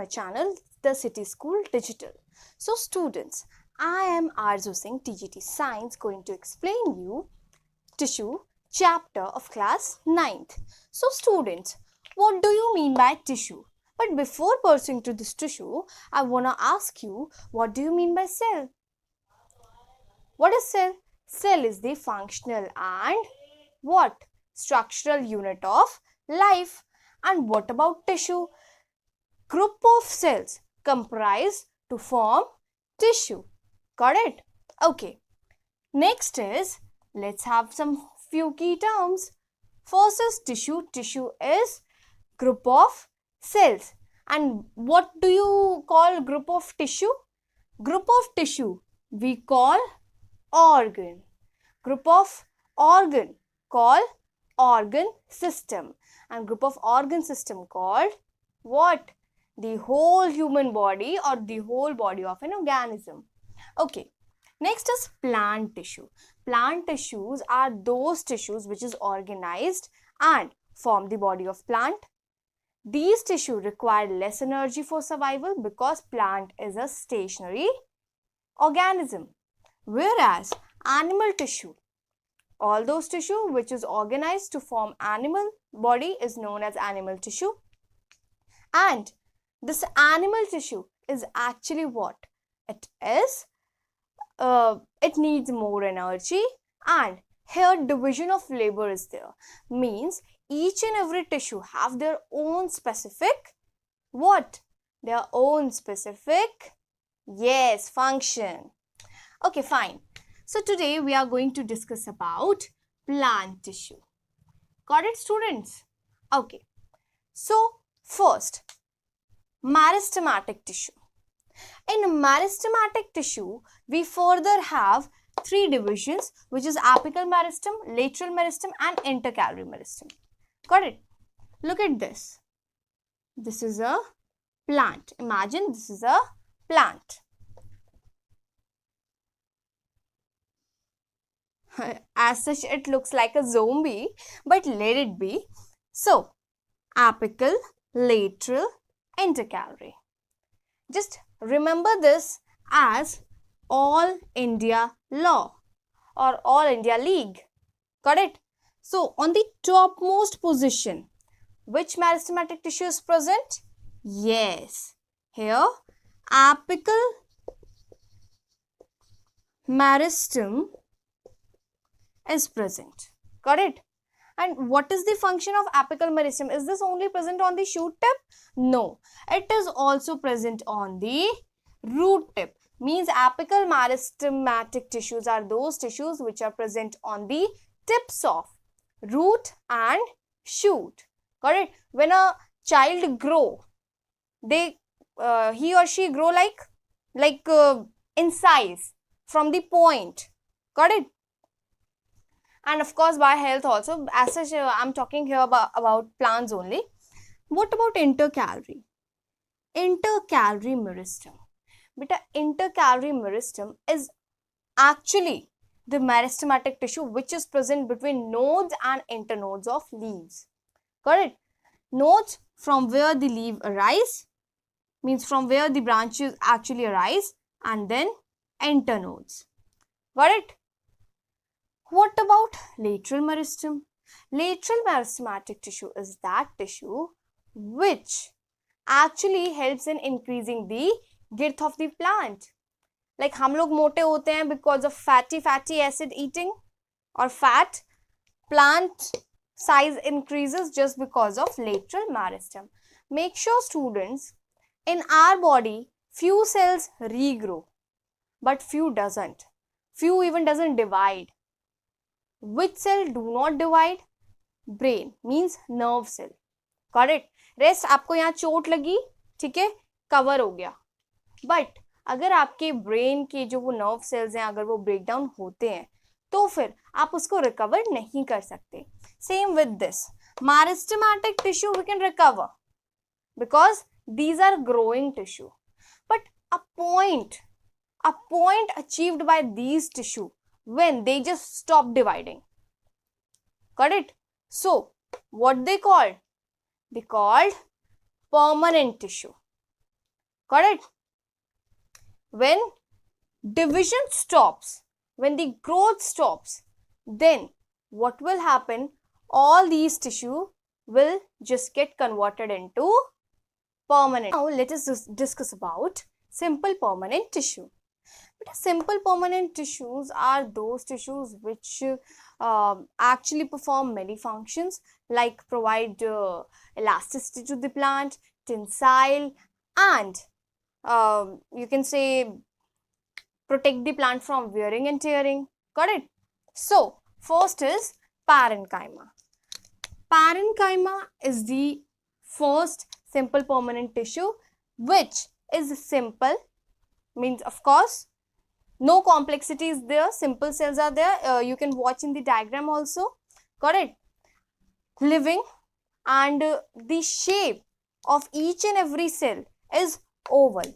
my channel, The City School Digital. So students, I am Arzu Singh, TGT Science, going to explain you tissue chapter of class 9th. So students, what do you mean by tissue? But before pursuing to this tissue, I want to ask you, what do you mean by cell? What is cell? Cell is the functional and what? Structural unit of life. And what about tissue? Group of cells comprised to form tissue. Got it? Okay. Next is, let's have some few key terms. First is tissue. Tissue is group of cells. And what do you call group of tissue? Group of tissue we call organ. Group of organ call organ system. And group of organ system called what? The whole human body or the whole body of an organism. Okay. Next is plant tissue. Plant tissues are those tissues which is organized and form the body of plant. These tissue require less energy for survival because plant is a stationary organism. Whereas animal tissue, all those tissue which is organized to form animal body is known as animal tissue. And this animal tissue is actually what? It is, it needs more energy, and here division of labor is there. Means each and every tissue have their own specific, what? Their own specific, yes, function. Okay, fine. So today we are going to discuss about plant tissue. Got it, students? Okay. So first, meristematic tissue. In meristematic tissue, we further have three divisions, which is apical meristem, lateral meristem, and intercalary meristem. Got it? Look at this. This is a plant. Imagine this is a plant. As such, it looks like a zombie, but let it be. So, apical, lateral, intercalary. Just remember this as All India Law or All India League. Got it? So, on the topmost position, which meristematic tissue is present? Yes. Here, apical meristem is present. Got it? And what is the function of apical meristem? Is this only present on the shoot tip? No. It is also present on the root tip. Means apical meristematic tissues are those tissues which are present on the tips of root and shoot. Got it? When a child grow, he or she grow like in size from the point. Got it? And of course by health also. As such, I'm talking here about plants only. What about intercalary? Intercalary meristem. But intercalary meristem is actually the meristematic tissue which is present between nodes and internodes of leaves. Got it? Nodes from where the leaf arise, means from where the branches actually arise, and then internodes. Got it? What about lateral meristem? Lateral meristematic tissue is that tissue which actually helps in increasing the girth of the plant. Like हम लोग मोटे होते हैं because of fatty acid eating or fat. Plant size increases just because of lateral meristem. Make sure students, in our body, few cells regrow, but few doesn't. Few even doesn't divide. Which cell do not divide? Brain means nerve cell. Got it? Rest आपको यहाँ चोट लगी, ठीक है, cover हो गया. But अगर आपके ब्रेन के जो वो नर्व सेल्स हैं अगर वो ब्रेक डाउन होते हैं तो फिर आप उसको रिकवर नहीं कर सकते. Same with this. Meristematic tissue we can recover because these are growing tissue. But a point achieved by these tissue when they just stop dividing. Got it? So, what they called? They called permanent tissue. Got it? When division stops, when the growth stops, then what will happen? All these tissue will just get converted into permanent. Now let us discuss about simple permanent tissue. But simple permanent tissues are those tissues which actually perform many functions, like provide elasticity to the plant, tensile, and you can say protect the plant from wearing and tearing. Got it? So first is parenchyma. Parenchyma is the first simple permanent tissue which is simple, means of course no complexity is there, simple cells are there. You can watch in the diagram also. Got it? Living, and the shape of each and every cell is oval.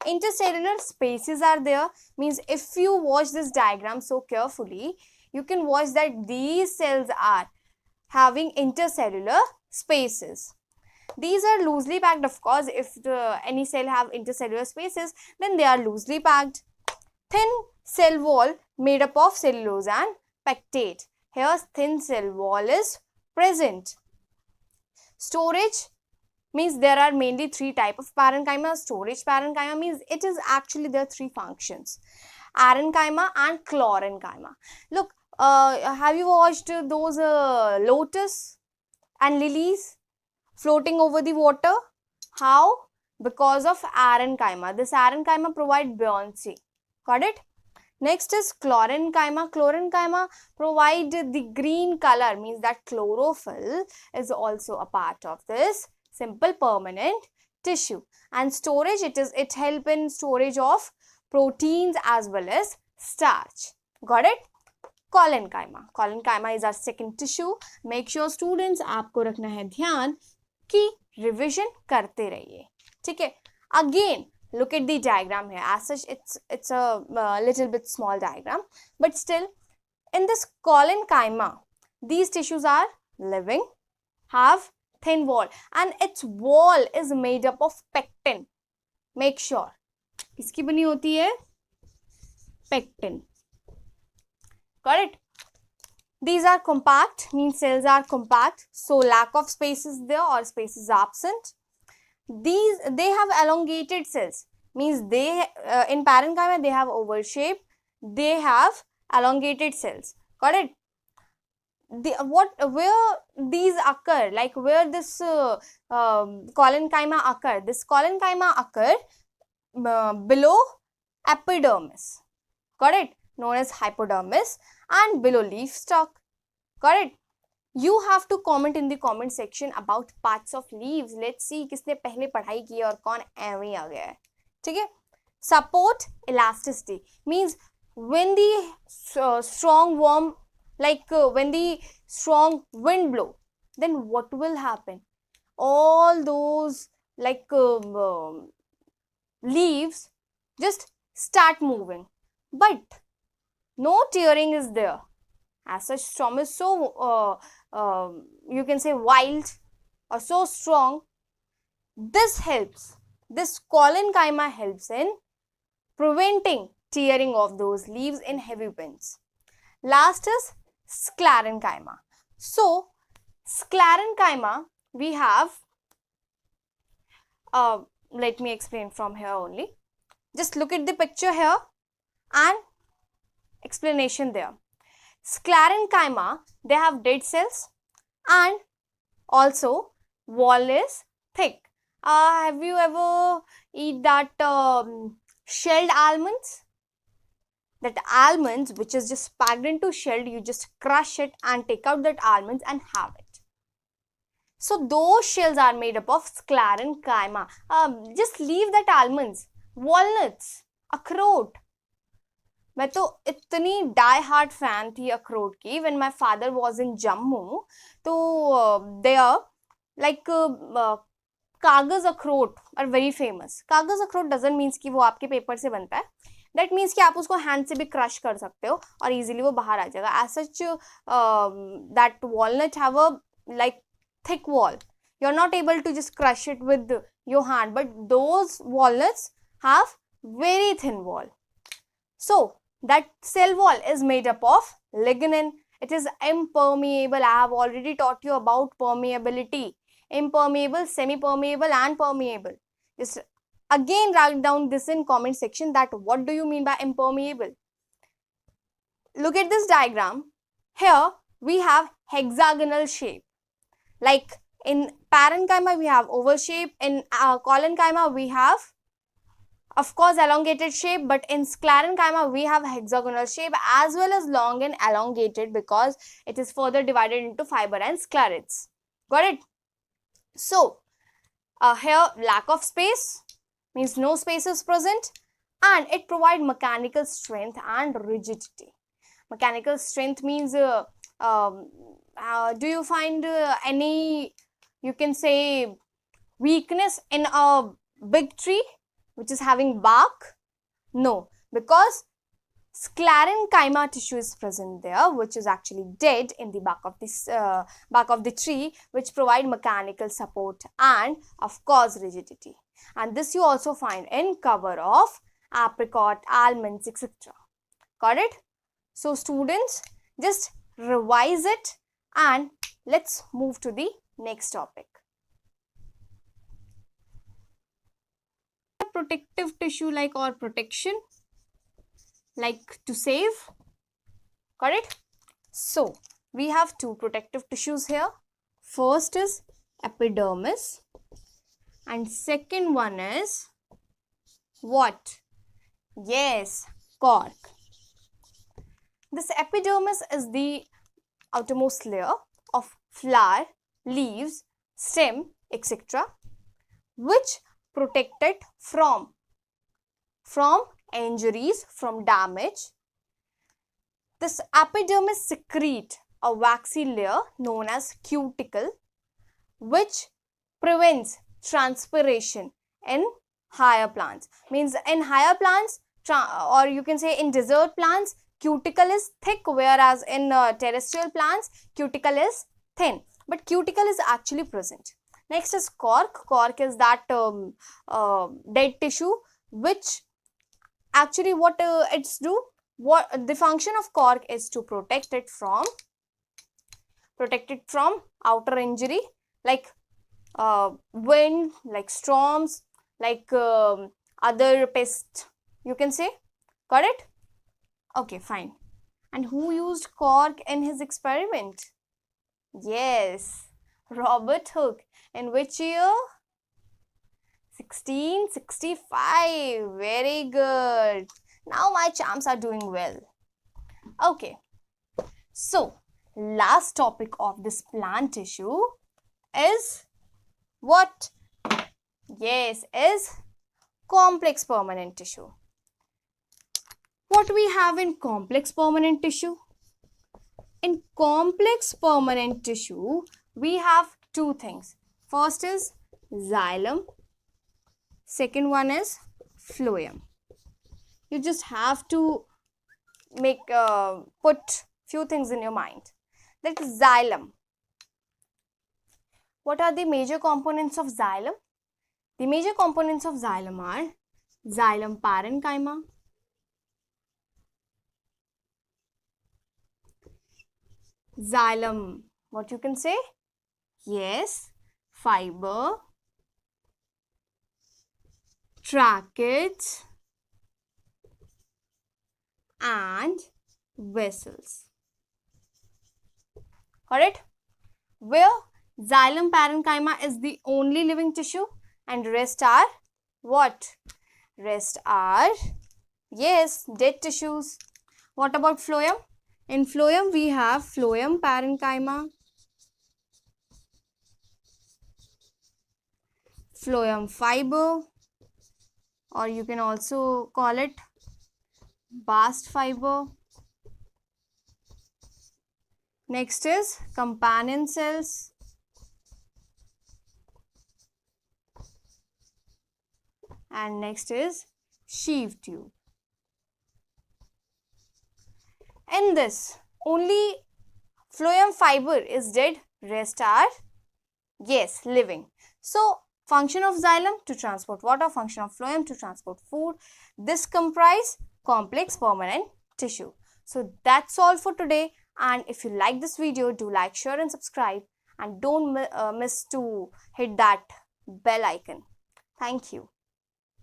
Intercellular spaces are there, means if you watch this diagram so carefully, you can watch that these cells are having intercellular spaces. These are loosely packed, of course. If any cell have intercellular spaces, then they are loosely packed. Thin cell wall made up of cellulose and pectate. Here thin cell wall is present. Storage means there are mainly three types of parenchyma. Storage parenchyma means it is actually there are three functions: arenchyma and chlorenchyma. Look, have you watched those lotus and lilies floating over the water? How? Because of arenchyma. This arenchyma provide buoyancy. Got it? Next is chlorenchyma. Chlorenchyma provide the green color, means that chlorophyll is also a part of this simple permanent tissue. And storage, it help in storage of proteins as well as starch. Got it? Collenchyma. Collenchyma is our second tissue. Make sure students, आपको रखना है ध्यान कि revision करते रहिए. ठीक है? Again, look at the diagram here. As such, it's a little bit small diagram, but still, in this collenchyma, these tissues are living, have thin wall, and its wall is made up of pectin. Make sure. किसकी बनी होती है? Pectin. Got it? These are compact, means cells are compact, so lack of space is there or space is absent. They have elongated cells, means they in parenchyma they have oval shape, they have elongated cells. Got it? Where these occur, like where this collenchyma occur? This collenchyma occur below epidermis. Got it? Known as hypodermis, and below leaf stalk. Got it? You have to comment in the comment section about parts of leaves. Let's see किसने पहले पढ़ाई की है और कौन एवं आ गया है. ठीक है? Support elasticity means when the strong warm, like when the strong wind blow, then what will happen? All those like leaves just start moving, but no tearing is there. As such, storm is so you can say wild or so strong. This helps. This collenchyma helps in preventing tearing of those leaves in heavy winds. Last is sclerenchyma. So, sclerenchyma we have. Let me explain from here only. Just look at the picture here and explanation there. Sclerenchyma, they have dead cells and also wall is thick. Have you ever eat that shelled almonds? That almonds which is just packed into shelled, you just crush it and take out that almonds and have it. So those shells are made up of sclerenchyma. Just leave that almonds, walnuts, अखरोट. मैं तो इतनी die hard fan थी अखरोट की. When my father was in Jammu, तो there like कागज अखरोट are very famous. कागज अखरोट doesn't means कि वो आपके पेपर से बनता है. That means कि आप उसको हैंड से भी क्रश कर सकते हो और इजीली वो बाहर आ जाएगा. As such, that walnut have a like thick wall. You are not able to just crush it with your hand, but those walnuts have very thin wall. So that cell wall is made up of lignin. It is impermeable. I have already taught you about permeability. Impermeable, semi-permeable and permeable. Just again write down this in comment section that what do you mean by impermeable. Look at this diagram. Here we have hexagonal shape. Like in parenchyma we have oval shape, in collenchyma we have of course elongated shape, but in sclerenchyma we have hexagonal shape as well as long and elongated because it is further divided into fiber and sclerids. Got it? So here lack of space means no space is present, and it provides mechanical strength and rigidity. Mechanical strength means do you find any, you can say, weakness in a big tree which is having bark? No, because sclerenchyma tissue is present there, which is actually dead in the bark of this bark of the tree, which provide mechanical support and of course rigidity. And this you also find in cover of apricot, almonds, etc. Got it? So students, just revise it and let's move to the next topic. Protective tissue like or protection, like to save. Got it? So we have two protective tissues here. First is epidermis and second one is what? Yes, cork. This epidermis is the outermost layer of flower, leaves, stem, etc., which protect it from injuries, from damage. This epidermis secrete a waxy layer known as cuticle, which prevents transpiration in higher plants. Means in higher plants, or you can say in desert plants, cuticle is thick, whereas in terrestrial plants, cuticle is thin. But cuticle is actually present. Next is cork. Cork is that dead tissue, which actually what it's do. What the function of cork is to protect it from outer injury, like wind, like storms, like other pests, you can say. Got it? Okay, fine. And who used cork in his experiment? Yes, Robert Hooke. In which year? 1665. Very good. Now my champs are doing well. Okay. So, last topic of this plant tissue is what? Yes, is complex permanent tissue. What we have in complex permanent tissue? In complex permanent tissue, we have two things. First is xylem. Second one is phloem. You just have to make put few things in your mind. That is xylem. What are the major components of xylem? The major components of xylem are xylem parenchyma, xylem, what you can say? Yes, fiber, tracheids and vessels. Correct? Where xylem parenchyma is the only living tissue and rest are what? Rest are, yes, dead tissues. What about phloem? In phloem we have phloem parenchyma, phloem fiber, or you can also call it bast fiber. Next is companion cells. And next is sheath tube. In this, only phloem fiber is dead, rest are, yes, living. So, function of xylem to transport water, function of phloem to transport food. This comprise complex permanent tissue. So that's all for today, and if you like this video, do like, share and subscribe, and don't miss to hit that bell icon. Thank you.